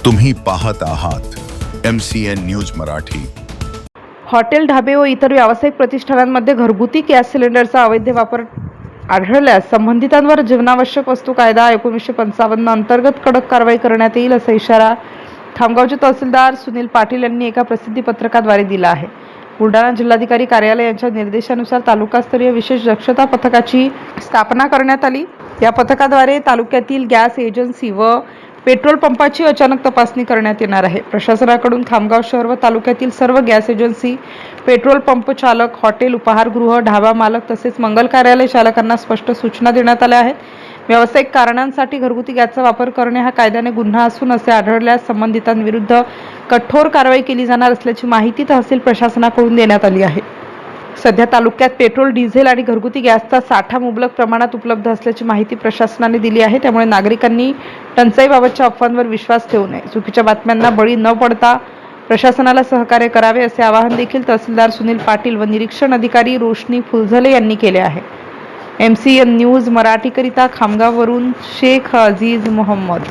तुम्ही पाहत आहात MCN न्यूज मराठी। हॉटेल, ढाबे व इतर व्यावसायिक प्रतिष्ठानांमध्ये घरगुती गॅस सिलेंडरचा अवैध वापर आढळल्यास संबंधितांवर जीवनावश्यक वस्तू कायदा 1955 अंतर्गत कडक कारवाई करण्यात येईल, असा इशारा खामगावचे तहसीलदार सुनील पाटील यांनी एका प्रसिद्धी पत्रकाद्वारे दिला आहे। बुलढाणा जिल्हाधिकारी कार्यालय यांच्या निर्देशानुसार तालुकास्तरीय विशेष दक्षता पथकाची स्थापना करण्यात आली। या पथकाद्वारे तालुक्यातील गॅस एजन्सी व पेट्रोल पंपाची अचानक तपासणी करण्यात येणार आहे। प्रशासनाकडून खामगाव शहर व तालुक्यातील सर्व गॅस एजन्सी, पेट्रोल पंप चालक, हॉटेल, उपहारगृह, ढाबा मालक तसेच मंगल कार्यालय चालकांना स्पष्ट सूचना देण्यात आल्या आहेत। व्यावसायिक कारणांसाठी घरगुती गॅसचा वापर करणे हा कायद्याने गुन्हा असून असे आढळल्यास संबंधितांविरुद्ध कठोर कारवाई केली जाणार असल्याची माहिती तहसील प्रशासनाकडून देण्यात आली आहे। सध्या तालुक्यात पेट्रोल, डिझेल आणि घरगुती गॅसचा साठा मुबलक प्रमाणात उपलब्ध असल्याची माहिती प्रशासनाने दिली आहे। त्यामुळे नागरिकांनी टंचाईबाबतच्या अफवांवर विश्वास ठेवू नये, चुकीच्या बातम्यांना बळी न पडता प्रशासनाला सहकार्य करावे, असे आवाहन देखील तहसीलदार सुनील पाटील व निरीक्षण अधिकारी रोशनी फुलझले यांनी केले आहे। MCN न्यूज मराठीकरिता खामगाववरून शेख अजीज मोहम्मद।